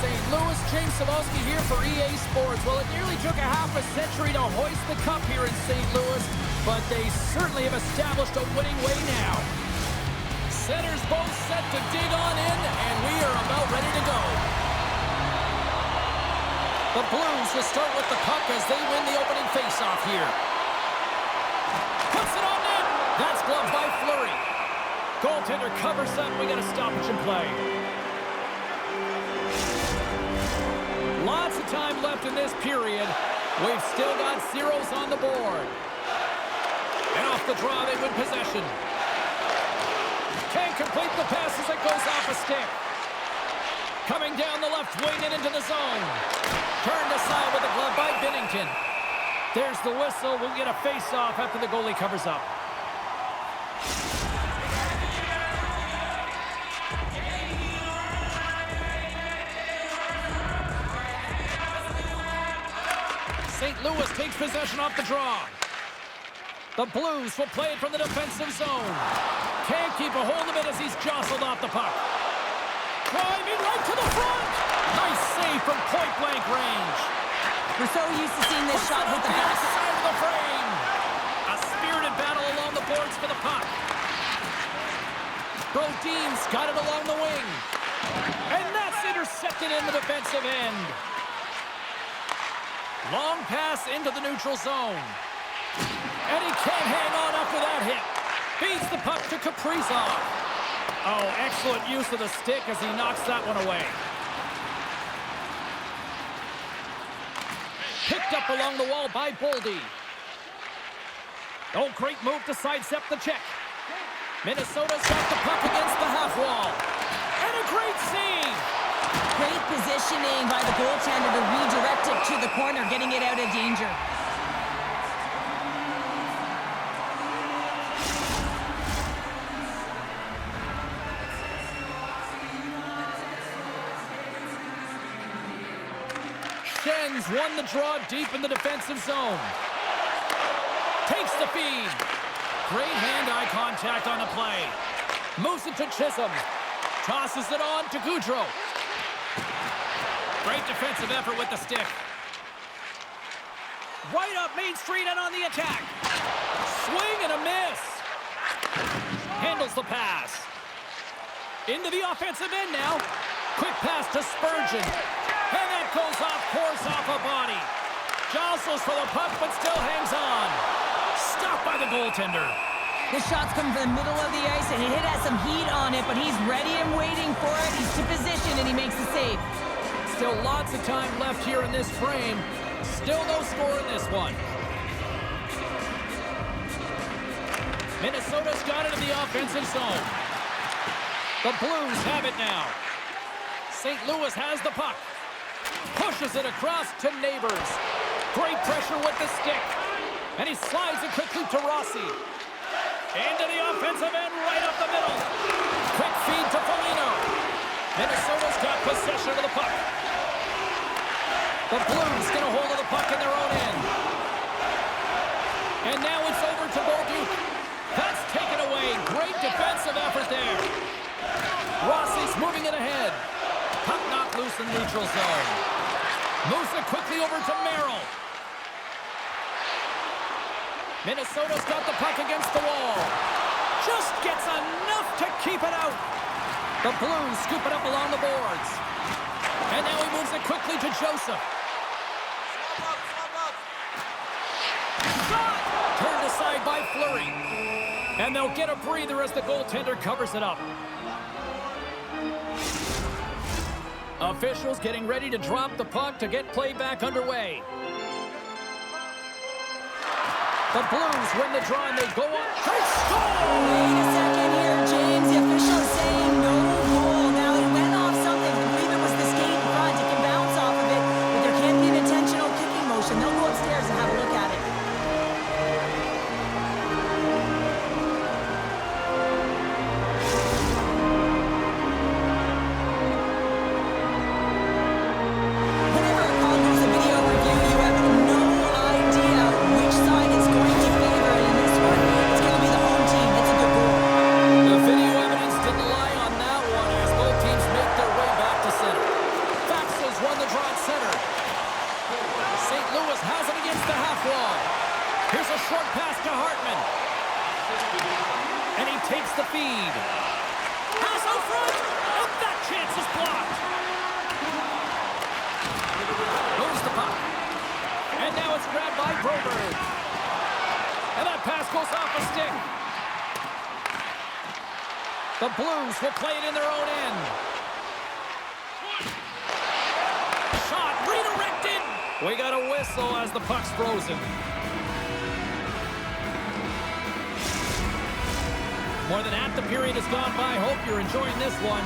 St. Louis, James Cebulski here for EA Sports. Well, it nearly took a half a century to hoist the cup here in St. Louis, but they certainly have established a winning way now. Centers both set to dig on in, and we are about ready to go. The Blues will start with the puck as they win the opening faceoff here. Puts it on net. That's gloved by Fleury. Goaltender covers up. We got a stoppage in play. Lots of time left in this period. We've still got zeros on the board. And off the draw, they win possession. Can't complete the pass as it goes off a stick. Coming down the left wing and into the zone. Turned aside with a glove by Binnington. There's the whistle. We'll get a face-off after the goalie covers up. St. Louis takes possession off the draw. The Blues will play it from the defensive zone. Can't keep a hold of it as he's jostled off the puck. Driving right to the front. Nice save from point-blank range. We're so used to seeing this shot hit the back side of the frame. A spirited battle along the boards for the puck. Brodin's got it along the wing. And that's intercepted in the defensive end. Long pass into the neutral zone. And he can't hang on after that hit. Feeds the puck to Kaprizov. Oh, excellent use of the stick as he knocks that one away. Picked up along the wall by Boldy. Oh, great move to sidestep the check. Minnesota's got the puck against the half wall. And a great save. Great positioning by the goaltender to redirect it to the corner, getting it out of danger. Schenns won the draw deep in the defensive zone. Takes the feed. Great hand-eye contact on the play. Moves it to Chisholm. Tosses it on to Goudreau. Great defensive effort with the stick. Right up Main Street and on the attack. Swing and a miss. Handles the pass. Into the offensive end now. Quick pass to Spurgeon. And that goes off, pours off a body. Jostles for the puck, but still hangs on. Stopped by the goaltender. The shot's coming from the middle of the ice, and it has some heat on it, but he's ready and waiting for it. He's to position, and he makes the save. Still lots of time left here in this frame. Still no score in this one. Minnesota's got it in the offensive zone. The Blues have it now. St. Louis has the puck. Pushes it across to Neighbors. Great pressure with the stick. And he slides it quickly to Rossi. Into the offensive end, right up the middle. Quick feed to Foligno. Minnesota's got possession of the puck. The Blues get a hold of the puck in their own end. And now it's over to Bolduc. That's taken away. Great defensive effort there. Rossi's moving it ahead. Puck knocked loose in neutral zone. Moves it quickly over to Merrill. Minnesota's got the puck against the wall. Just gets enough to keep it out. The Blues scoop it up along the boards. And now he moves it quickly to Joseph. Shot! Turned aside by Fleury. And they'll get a breather as the goaltender covers it up. Officials getting ready to drop the puck to get play back underway. The Blues win the draw and they go on. They score! Wait a second here, James. The official is saying no goal. Now it went off something. I believe it was the skate in front. It can bounce off of it, but there can't be an intentional kicking motion. They'll go upstairs and have a look at it. goes off a stick. The Blues will play it in their own end. Shot redirected. We got a whistle as the puck's frozen. More than half the period has gone by. Hope you're enjoying this one.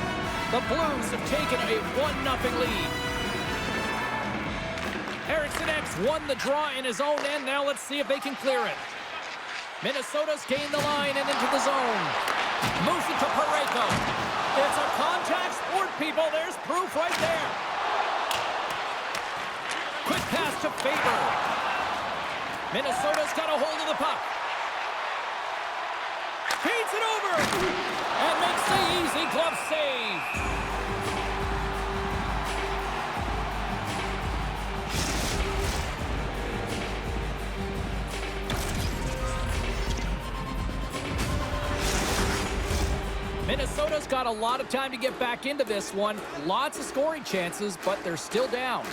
The Blues have taken a 1-0 lead. Eriksson X won the draw in his own end. Now let's see if they can clear it. Minnesota's gained the line and into the zone. Moves it to Parayko. It's a contact sport, people. There's proof right there. Quick pass to Faber. Minnesota's got a hold of the puck. Feeds it over. And makes the easy glove save. Minnesota's got a lot of time to get back into this one. Lots of scoring chances, but they're still down.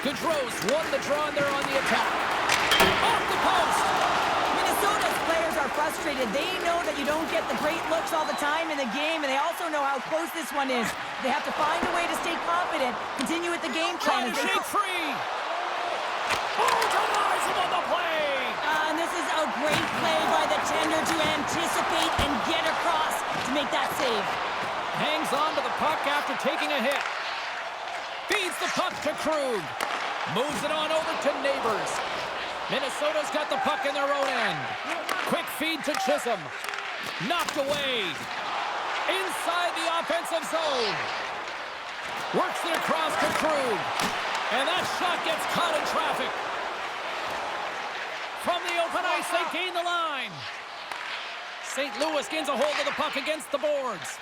Gaudreau's won the draw, and they're on the attack. Off the post! Minnesota's players are frustrated. They know that you don't get the great looks all the time in the game, and they also know how close this one is. They have to find a way to stay confident, continue with the game plan. Trying to shake free! Oh, denies him on the play! And this is a great play by the tender to anticipate and get across to make that save. Hangs on to the puck after taking a hit. Feeds the puck to Krug. Moves it on over to Neighbors. Minnesota's got the puck in their own end. Quick feed to Chisholm. Knocked away. Inside the offensive zone. Works it across to Krug. And that shot gets caught in traffic. From the open ice, they gain the line. St. Louis gains a hold of the puck against the boards.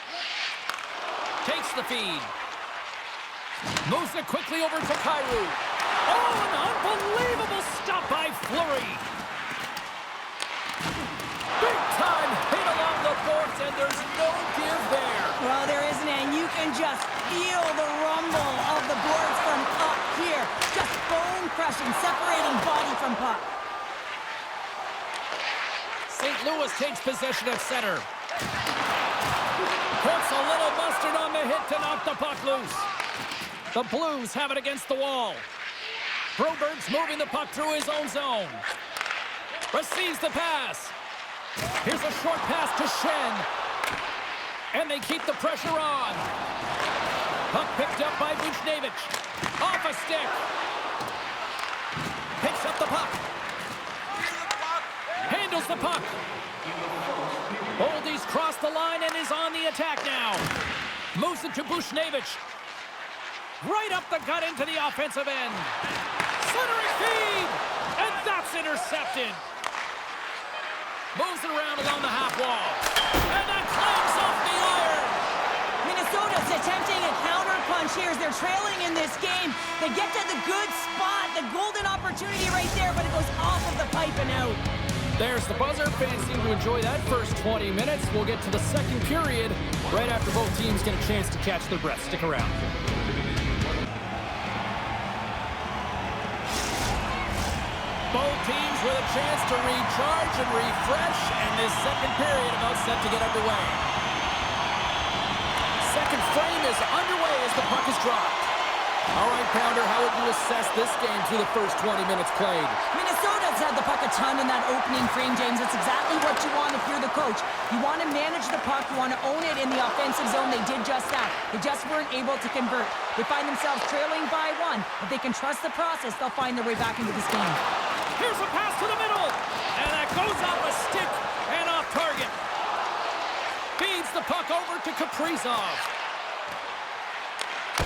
Takes the feed. Moves it quickly over to Kyrou. Oh, an unbelievable stop by Fleury. Big time hit along the boards, and there's no give there. Well, there isn't, and you can just feel the rumble of the boards from up here. Just bone crushing, separating body from puck. St. Louis takes possession at center. Puts a little mustard on the hit to knock the puck loose. The Blues have it against the wall. Broberg's moving the puck through his own zone. Receives the pass. Here's a short pass to Shen. And they keep the pressure on. Puck picked up by Buchnevich. Off a stick. Picks up the puck. Handles the puck. Boldy's crossed the line and is on the attack now. Moves it to Buchnevich. Right up the gut into the offensive end. Centering feed! And that's intercepted. Moves it around along the half wall. And that clangs off the iron. Minnesota's attempting a counter punch here as they're trailing in this game. They get to the good spot, the golden opportunity right there, but it goes off of the pipe and out. There's the buzzer. Fans seem to enjoy that first 20 minutes. We'll get to the second period right after both teams get a chance to catch their breath. Stick around. Both teams with a chance to recharge and refresh, and this second period about set to get underway. Second frame is underway as the puck is dropped. All right, Pounder, how would you assess this game through the first 20 minutes played? Minnesota's had the puck a ton in that opening frame, James. That's exactly what you want if you're the coach. You want to manage the puck. You want to own it in the offensive zone. They did just that. They just weren't able to convert. They find themselves trailing by one. If they can trust the process, they'll find their way back into this game. Here's a pass to the middle. And that goes off a stick and off target. Feeds the puck over to Kaprizov.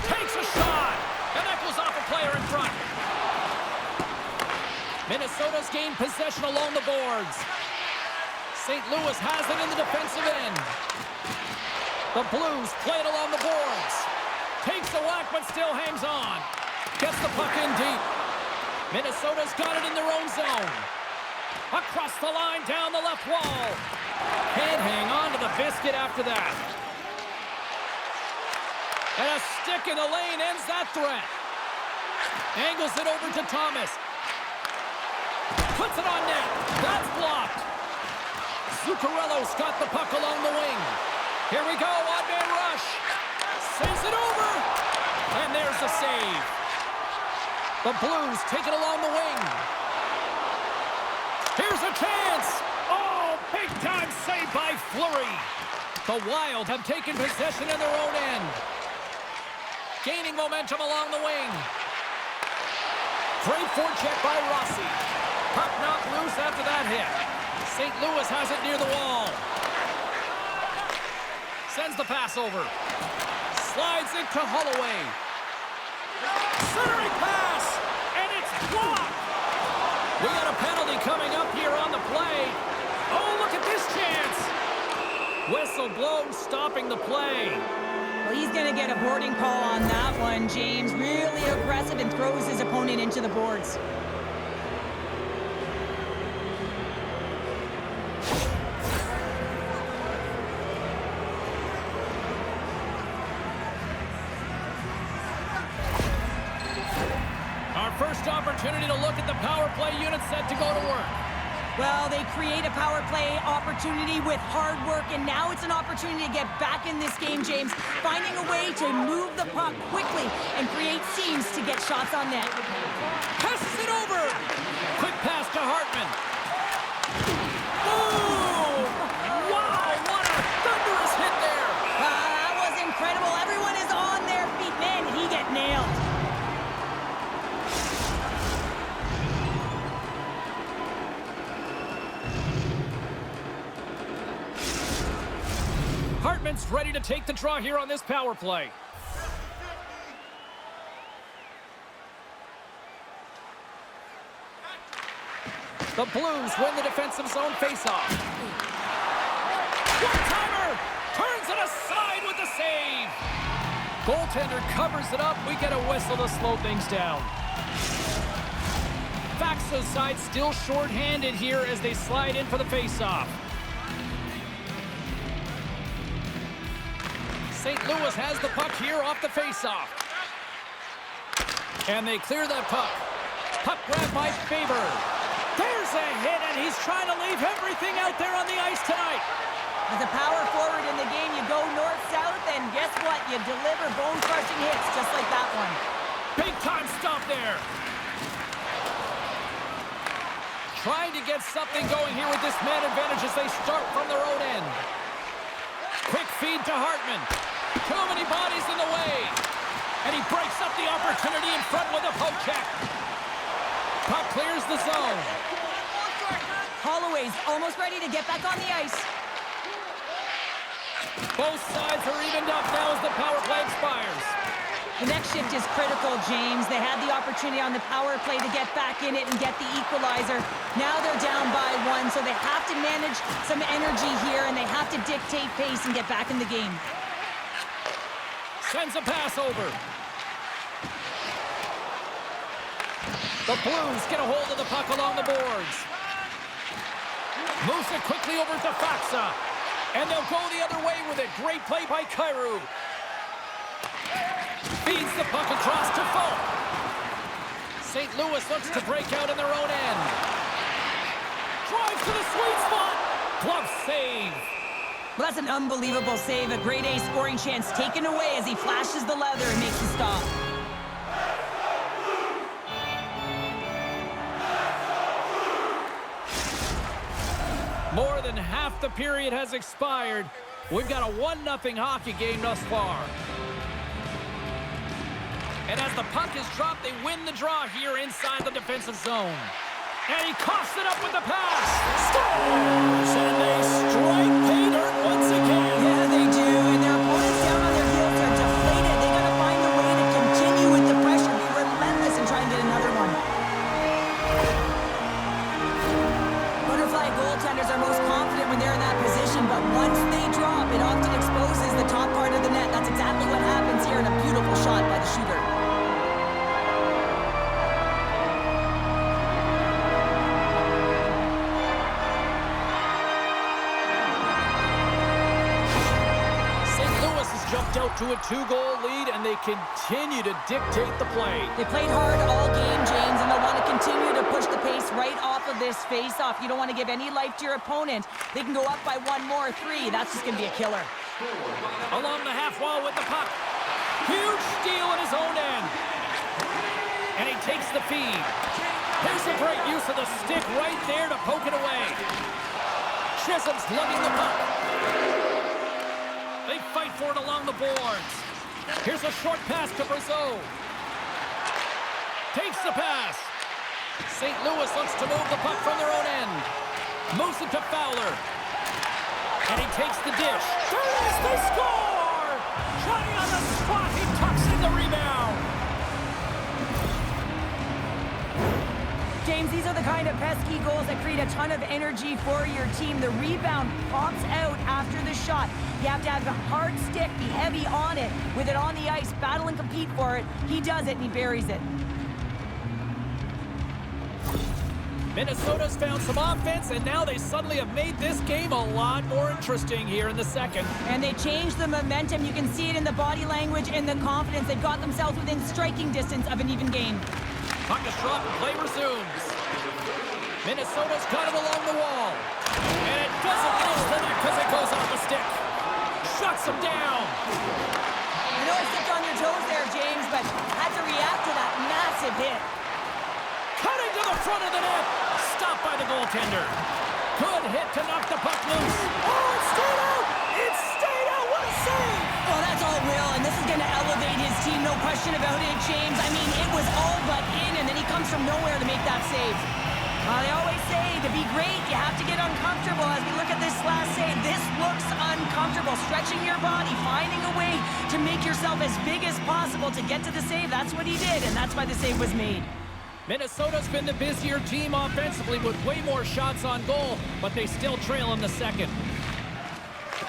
Takes a shot. And that goes off a player in front. Minnesota's gained possession along the boards. St. Louis has it in the defensive end. The Blues play it along the boards. Takes the whack, but still hangs on. Gets the puck in deep. Minnesota's got it in their own zone. Across the line, down the left wall. Can't hang on to the biscuit after that. And a stick in the lane ends that threat. Angles it over to Thomas. Puts it on net. That's blocked. Zuccarello's got the puck along the wing. Here we go, odd-man rush. Sends it over. And there's the save. The Blues take it along the wing. Here's a chance. Oh, big-time save by Fleury. The Wild have taken possession in their own end. Gaining momentum along the wing. Great forecheck by Rossi. Puck knocked loose after that hit. St. Louis has it near the wall. Sends the pass over. Slides it to Holloway. Centering pass, and it's blocked. We got a penalty coming up here on the play. Oh, look at this chance. Whistle blown, stopping the play. Well, he's going to get a boarding call on that one, James. Really aggressive and throws his opponent into the boards. Our first opportunity to look at the power play unit set to go to work. Well, they create a power play opportunity with hard work, and now it's an opportunity to get back in this game, James. Finding a way to move the puck quickly and create seams to get shots on net. Passes it over. Quick pass to Hartman. Boom! Wow, what a thunderous hit there. That was incredible. Everyone is on their feet. Man, did he get nailed. Hartman's ready to take the draw here on this power play. The Blues win the defensive zone faceoff. One-timer! Turns it aside with the save! Goaltender covers it up. We get a whistle to slow things down. Faxa's side still short-handed here as they slide in for the faceoff. St. Louis has the puck here off the faceoff. And they clear that puck. Puck grab by Faber. There's a hit, and he's trying to leave everything out there on the ice tonight. As a power forward in the game, you go north-south, and guess what? You deliver bone-crushing hits just like that one. Big-time stop there. Trying to get something going here with this man advantage as they start from their own end. Quick feed to Hartman. Too many bodies in the way. And he breaks up the opportunity in front with a poke check. Puck clears the zone. Holloway's almost ready to get back on the ice. Both sides are evened up now as the power play expires. The next shift is critical, James. They had the opportunity on the power play to get back in it and get the equalizer. Now they're down by one, so they have to manage some energy here, and they have to dictate pace and get back in the game. Sends a pass over. The Blues get a hold of the puck along the boards. Moves it quickly over to Faxa. And they'll go the other way with it. Great play by Kyrou. Feeds the puck across to Folk. St. Louis looks to break out in their own end. Drives to the sweet spot. Glove save. Well, that's an unbelievable save. A grade A scoring chance taken away as he flashes the leather and makes the stop. More than half the period has expired. We've got a 1-0 hockey game thus far. And as the puck is dropped, they win the draw here inside the defensive zone. And he coughs it up with the pass. Scores! And they strike pay dirt once again. Yeah, they do. And their opponents down on their heels are deflated. They got to find a way to continue with the pressure, be relentless, and try and get another one. Butterfly goaltenders are most confident when they're in that position, but once they drop, it often exposes the top part of the net. That's exactly what happens here, in a beautiful shot by the shooter. jumped out to a 2-goal lead, and they continue to dictate the play. They played hard all game, James, and they'll want to continue to push the pace right off of this face-off. You don't want to give any life to your opponent. They can go up by 1 more, 3. That's just going to be a killer. Along the half wall with the puck. Huge steal at his own end. And he takes the feed. Here's a great use of the stick right there to poke it away. Chisholm's lugging the puck. They fight for it along the boards. Here's a short pass to Brazeau. Takes the pass. St. Louis looks to move the puck from their own end. Moves it to Fowler. And he takes the dish. There it is, they score! Johnny on the spot, he tucks in the rebound. James, these are the kind of pesky goals that create a ton of energy for your team. The rebound pops out after the shot. You have to have a hard stick, be heavy on it, with it on the ice, battle and compete for it. He does it, and he buries it. Minnesota's found some offense, and now they suddenly have made this game a lot more interesting here in the second. And they changed the momentum. You can see it in the body language and the confidence. They've got themselves within striking distance of an even game. Puck is dropped and play resumes. Minnesota's got it along the wall. And it doesn't reach the net because it goes off the stick. Shuts him down. I know I stepped on your toes there, James, but had to react to that massive hit. Cutting to the front of the net. Stopped by the goaltender. Good hit to knock the puck loose. Oh, it stayed out. It stayed out. What a save. Well, that's all real, and this is going to elevate his team, no question about it, James. I mean, it was all but in, and then he comes from nowhere to make that save. They always say, to be great, you have to get uncomfortable. As we look at this last save, this looks uncomfortable. Stretching your body, finding a way to make yourself as big as possible to get to the save. That's what he did, and that's why the save was made. Minnesota's been the busier team offensively with way more shots on goal, but they still trail in the second.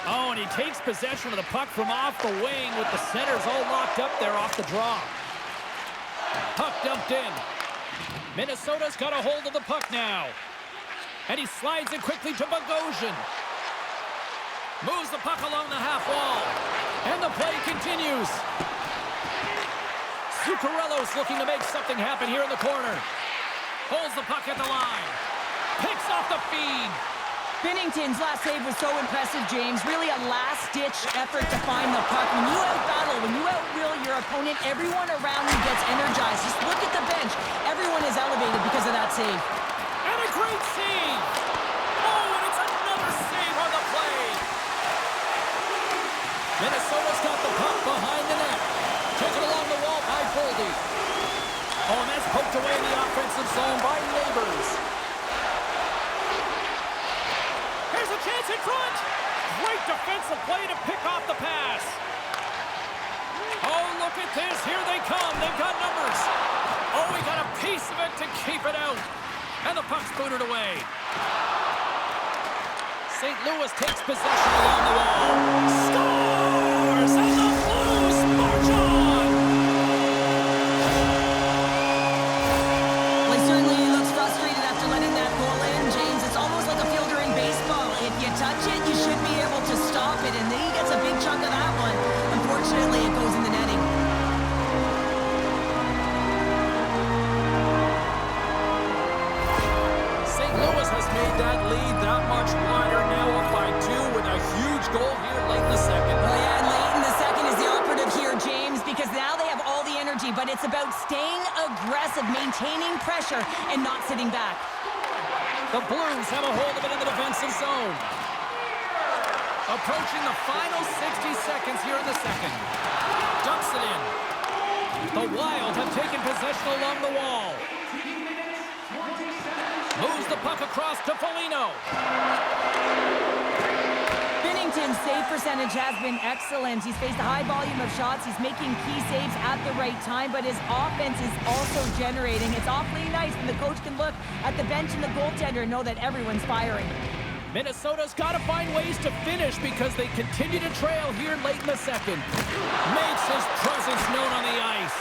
Oh, and he takes possession of the puck from off the wing with the centers all locked up there off the draw. Puck dumped in. Minnesota's got a hold of the puck now. And he slides it quickly to Bogosian. Moves the puck along the half wall. And the play continues. Zuccarello's looking to make something happen here in the corner. Holds the puck at the line. Picks off the feed. Binnington's last save was so impressive, James. Really a last-ditch effort to find the puck. When you out-battle, when you out-will your opponent, everyone around you gets energized. Just look at the bench. Everyone is elevated because of that save. And a great save. Oh, and it's another save on the play. Minnesota's got the puck behind the net. Taken along the wall by Boldy. Oh, and that's poked away in the offensive zone by Neighbors. Here's a chance in front. Great defensive play to pick off the pass. Oh, look at this. Here they come. They've got numbers. Oh, he got a piece of it to keep it out. And the puck's booted away. St. Louis takes possession along the wall. Scores! And the Blues march on! Well, he certainly looks frustrated after letting that goal in, James. It's almost like a fielder in baseball. If you touch it, you should be able to stop it, and then he gets a big chunk of that one. Unfortunately, it goes in the netting. St. Louis has made that lead that much wider, now up by 2 with a huge goal here late in the second. Well, yeah, and late in the second is the operative here, James, because now they have all the energy, but it's about staying aggressive, maintaining pressure, and not sitting back. The Blues have a hold of it in the defensive zone. Approaching the final 60 seconds here in the second. Dumps it in. The Wild have taken possession along the wall. Moves the puck across to Foligno. Binnington's save percentage has been excellent. He's faced a high volume of shots. He's making key saves at the right time, but his offense is also generating. It's awfully nice when the coach can look at the bench and the goaltender and know that everyone's firing. Minnesota's got to find ways to finish because they continue to trail here late in the second. Makes his presence known on the ice.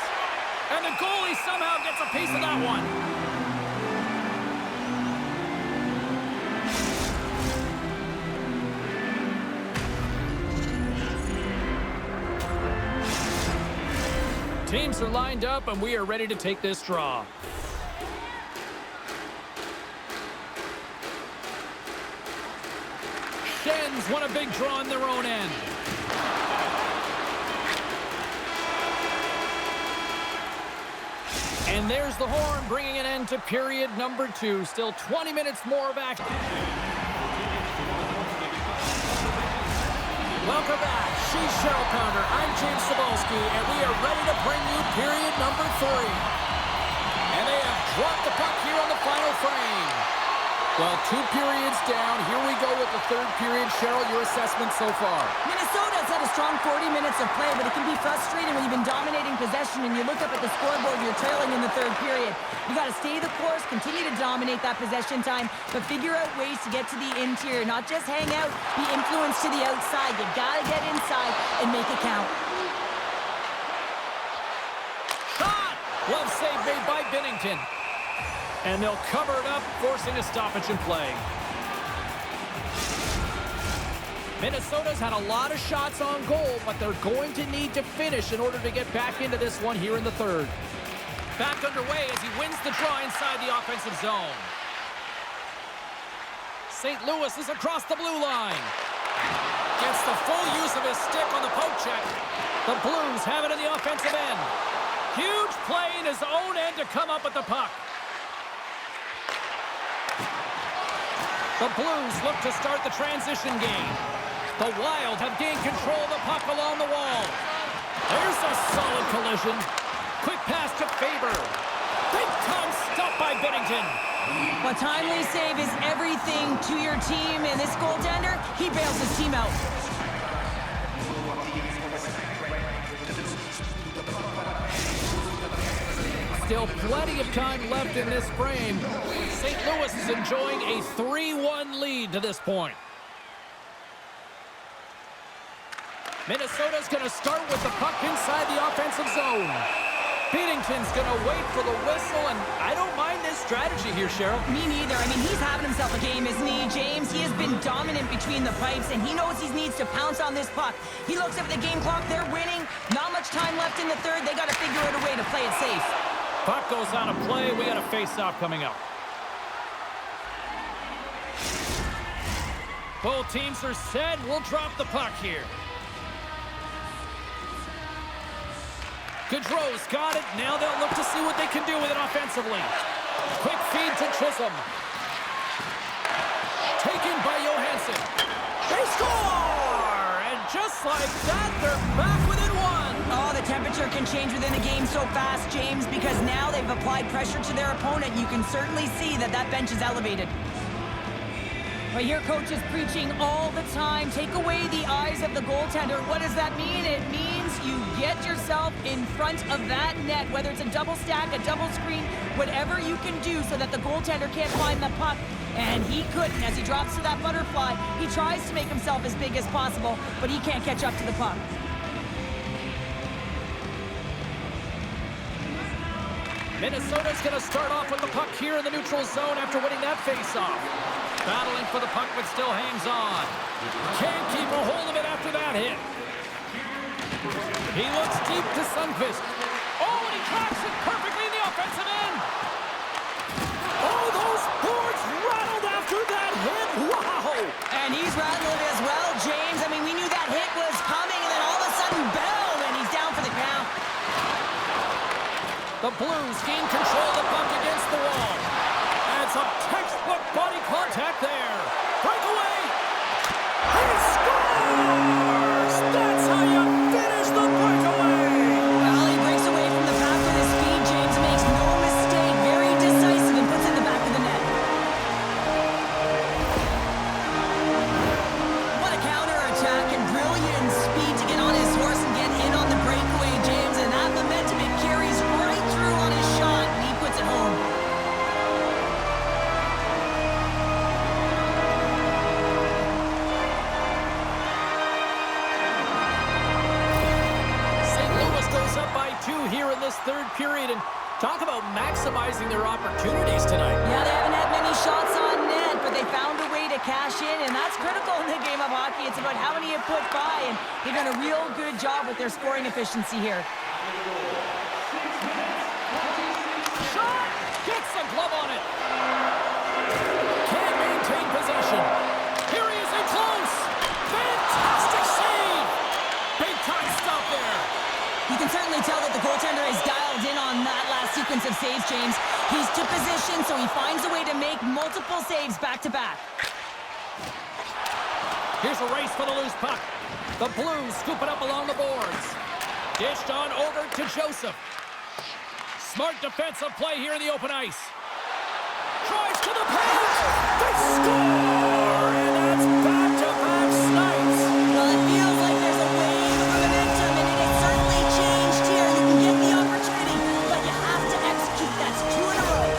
And the goalie somehow gets a piece of that one. Teams are lined up, and we are ready to take this draw. Shen's won a big draw in their own end. And there's the horn, bringing an end to period number 2. Still 20 minutes more of action. Welcome back. She's Cheryl Pounder. I'm James Cebulski, and we are ready to bring you period number 3. And they have dropped the puck here on the final frame. Well, 2 periods down. Here we go with the 3rd period. Cheryl, your assessment so far? Minnesota's had a strong 40 minutes of play, but it can be frustrating when you've been dominating possession and you look up at the scoreboard and you're trailing in the 3rd period. You got to stay the course, continue to dominate that possession time, but figure out ways to get to the interior, not just hang out, be influenced to the outside. You got to get inside and make it count. Shot! Glove save made by Binnington. And they'll cover it up, forcing a stoppage in play. Minnesota's had a lot of shots on goal, but they're going to need to finish in order to get back into this one here in the 3rd. Back underway as he wins the draw inside the offensive zone. St. Louis is across the blue line. Gets the full use of his stick on the poke check. The Blues have it in the offensive end. Huge play in his own end to come up with the puck. The Blues look to start the transition game. The Wild have gained control of the puck along the wall. There's a solid collision. Quick pass to Faber. Big time stop by Binnington. A timely save is everything to your team, and this goaltender, he bails his team out. Still plenty of time left in this frame. St. Louis is enjoying a 3-1 lead to this point. Minnesota's going to start with the puck inside the offensive zone. Binnington's going to wait for the whistle, and I don't mind this strategy here, Cheryl. Me neither. I mean, he's having himself a game, isn't he, James? He has been dominant between the pipes, and he knows he needs to pounce on this puck. He looks up at the game clock. They're winning. Not much time left in the 3rd. They got to figure out a way to play it safe. Puck goes out of play. We got a face-off coming up. Both teams are set. We'll drop the puck here. Gaudreau's got it. Now they'll look to see what they can do with it offensively. Quick feed to Chisholm. Taken by Johansson. They score! And just like that, they're back within 1. Oh, the temperature can change within a game so fast, James, because now they've applied pressure to their opponent. You can certainly see that that bench is elevated. But your coach is preaching all the time. Take away the eyes of the goaltender. What does that mean? It means you get yourself in front of that net, whether it's a double stack, a double screen, whatever you can do so that the goaltender can't find the puck. And he couldn't. As he drops to that butterfly, he tries to make himself as big as possible, but he can't catch up to the puck. Minnesota's going to start off with the puck here in the neutral zone after winning that face-off. Battling for the puck, but still hangs on. Can't keep a hold of it after that hit. He looks deep to Sundqvist. Oh, and he tracks it perfectly in the offensive end. Oh, those boards rattled after that hit. Wow. And he's rattling as well, James. I mean, we knew that hit was coming, and then all of a sudden, boom, and he's down for the count. The Blues gain control of the puck against the wall. And some textbook body contact there. Breakaway. He scores! That's how you finish the breakaway. Well, he breaks away from the pack with his speed. James makes no mistake. Very decisive and puts it in the back of the net. What a counterattack and brilliant speed to get on his horse and get in on the breakaway, James. And that momentum, it carries right through on his shot, and he puts it home. Here in this 3rd period, and talk about maximizing their opportunities tonight. Yeah, they haven't had many shots on net, but they found a way to cash in, and that's critical in the game of hockey. It's about how many you put by, and they've done a real good job with their scoring efficiency here. Shot! Gets a glove on it. Can't maintain possession. Here he is in close. Fantastic save. Big time stop there. You can certainly tell that the goaltender is dialed in on that last sequence of saves, James. He's to position, so he finds a way to make multiple saves back-to-back. Here's a race for the loose puck. The Blues scoop it up along the boards. Dished on over to Joseph. Smart defensive play here in the open ice. Drives to the paint. They score! And that's back-to-back snipes. Well, it feels like there's a wave of momentum, and it has certainly changed here. You can get the opportunity, but you have to execute. That's 2 in a row.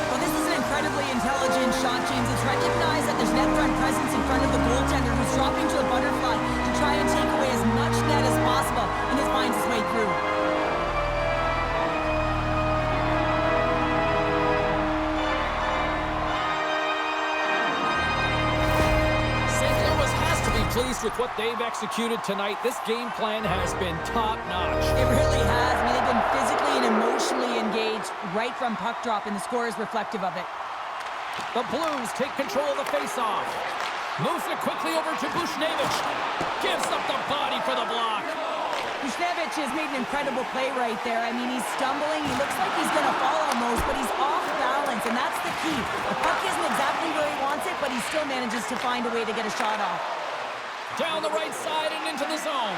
Well, this is an incredibly intelligent shot, James. It's recognized that there's net front presence in front of the goaltender who's dropping to the butterfly to try and take away as much net as possible, and it finds its way through. Pleased with what they've executed tonight. This game plan has been top-notch. It really has. I mean, they've been physically and emotionally engaged right from puck drop, and the score is reflective of it. The Blues take control of the face-off. Moves it quickly over to Bushnevich. Gives up the body for the block. Bushnevich has made an incredible play right there. I mean, he's stumbling. He looks like he's going to fall almost, but he's off balance, and that's the key. The puck isn't exactly where he wants it, but he still manages to find a way to get a shot off. Down the right side and into the zone.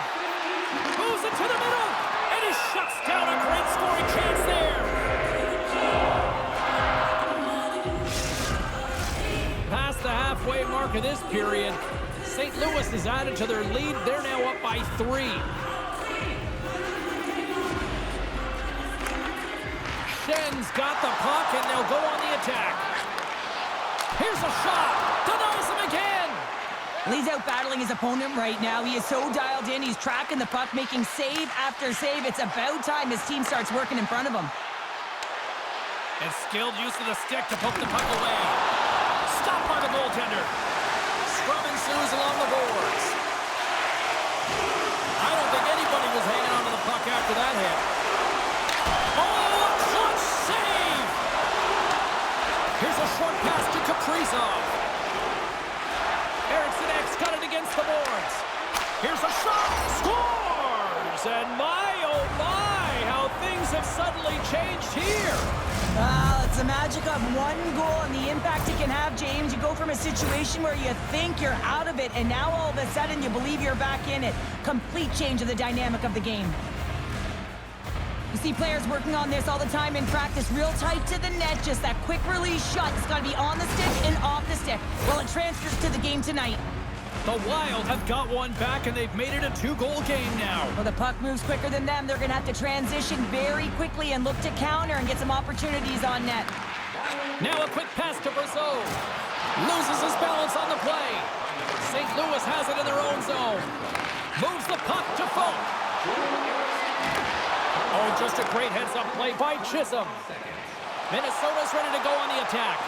Moves it to the middle. And he shuts down a great scoring chance there. Past the halfway mark of this period, St. Louis has added to their lead. They're now up by 3. Schen's got the puck, and they'll go on the attack. Here's a shot. Denies him again. He's out battling his opponent right now. He is so dialed in. He's tracking the puck, making save after save. It's about time his team starts working in front of him. And skilled use of the stick to poke the puck away. Stopped by the goaltender. Scrum ensues along the boards. I don't think anybody was hanging on to the puck after that hit. Oh, a clutch save! Here's a short pass to Kaprizov. Eriksson X got it against the boards. Here's a shot. Scores! And my, oh my, how things have suddenly changed here. Well, it's the magic of one goal and the impact it can have, James. You go from a situation where you think you're out of it, and now all of a sudden you believe you're back in it. Complete change of the dynamic of the game. You see players working on this all the time in practice, real tight to the net, just that quick release shot. It's got to be on the stick and off the stick. Well, it transfers to the game tonight. The Wild have got one back, and they've made it a 2-goal game now. Well, the puck moves quicker than them. They're going to have to transition very quickly and look to counter and get some opportunities on net. Now a quick pass to Brazeau. Loses his balance on the play. St. Louis has it in their own zone. Moves the puck to Folk. Oh, just a great heads-up play by Chisholm. Minnesota's ready to go on the attack.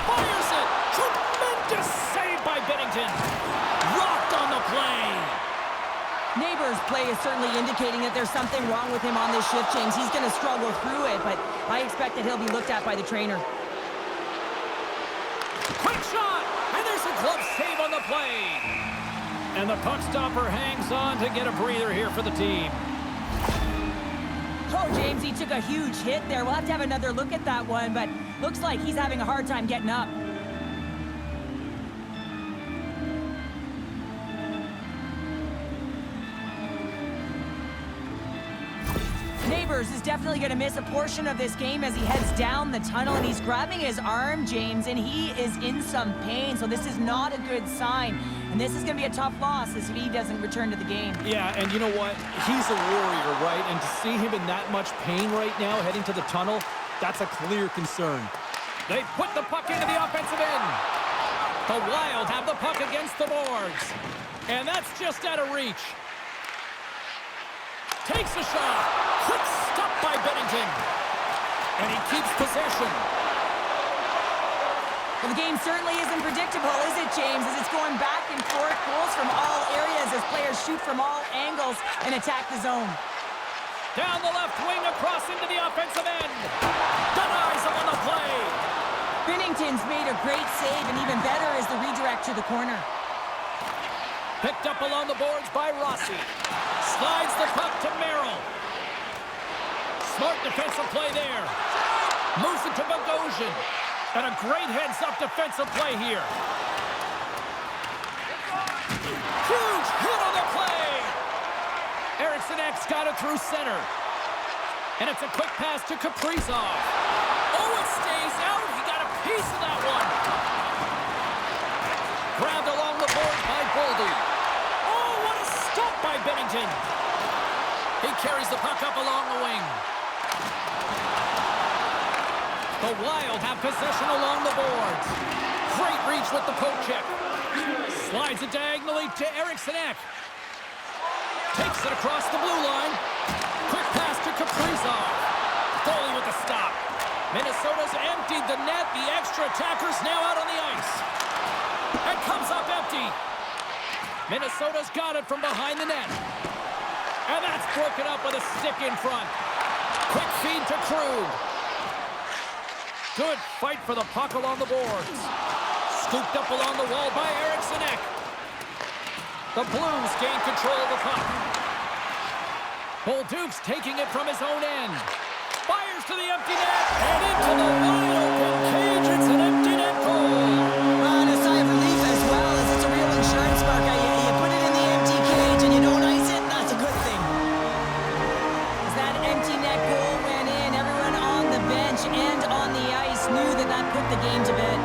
Fires it! Tremendous save by Bennington. Rocked on the play. Neighbors' play is certainly indicating that there's something wrong with him on this shift, James. He's going to struggle through it, but I expect that he'll be looked at by the trainer. Quick shot! And there's a glove save on the play. And the puck stopper hangs on to get a breather here for the team. Oh, James, he took a huge hit there. We'll have to have another look at that one, but looks like he's having a hard time getting up. Neighbors is definitely going to miss a portion of this game as he heads down the tunnel, and he's grabbing his arm, James, and he is in some pain, so this is not a good sign. And this is going to be a tough loss if he doesn't return to the game. Yeah, and you know what? He's a warrior, right? And to see him in that much pain right now heading to the tunnel, that's a clear concern. They put the puck into the offensive end. The Wild have the puck against the boards. And that's just out of reach. Takes a shot. Quick stop by Bennington. And he keeps possession. Well, the game certainly isn't predictable, is it, James? As it's going back and forth, goals from all areas as players shoot from all angles and attack the zone. Down the left wing, across into the offensive end. Denies him on the play. Binnington's made a great save, and even better is the redirect to the corner. Picked up along the boards by Rossi. Slides the puck to Merrill. Smart defensive play there. Moves it to Bogosian. And a great heads-up defensive play here. Huge hit on the play. Eriksson Ek's got it through center. And it's a quick pass to Kaprizov. Oh, it stays out. He got a piece of that one. Grabbed along the boards by Boldy. Oh, what a stop by Binnington. He carries the puck up along the wing. The Wild have possession along the boards. Great reach with the poke check. Slides it diagonally to Eriksson Ek. Takes it across the blue line. Quick pass to Kaprizov. Foley with the stop. Minnesota's emptied the net. The extra attackers now out on the ice. And comes up empty. Minnesota's got it from behind the net. And that's broken up with a stick in front. Quick feed to Krug. Good fight for the puck along the boards. Scooped up along the wall by Eriksson Ek. The Blues gain control of the puck. Bolduc's taking it from his own end. Fires to the empty net. And into the wide open cage. It's an empty net goal. On a sigh of relief as well, as it's a real insurance marker. You put it in the empty cage and you don't ice it, that's a good thing. As that empty net goal went in, everyone on the bench and on the ice knew that that put the game to bed.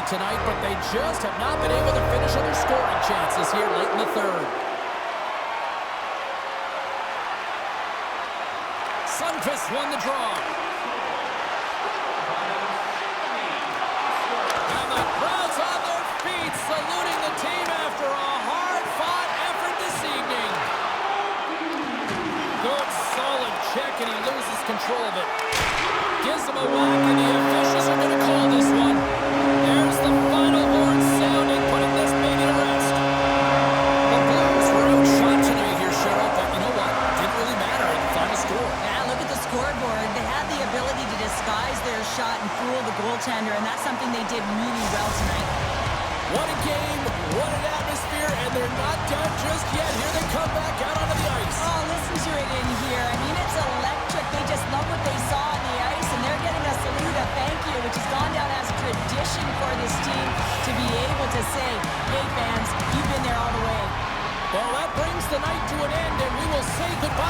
Tonight, but they just have not been able to finish on their scoring chances here late in the third. Sundqvist won the draw. And the crowd's on their feet, saluting the team after a hard-fought effort this evening. Good, solid check, and he loses control of it. Gives him a whack, and the officials are going to call this one. There's the final horn sounding, putting this baby to rest. The Blues were outshot tonight here, Cheryl, but you know what? Didn't really matter in the final score. Yeah, look at the scoreboard. They had the ability to disguise their shot and fool the goaltender, and that's something they did really well tonight. What a game, what an atmosphere, and they're not done just yet. Here they come back out onto the ice. Oh, listen to it in here. I mean, it's electric. They just love what they saw on the ice, and they're getting a salute, a thank you, which has gone down as tradition for this team to be able to say, hey, fans, you've been there all the way. Well, that brings the night to an end, and we will say goodbye.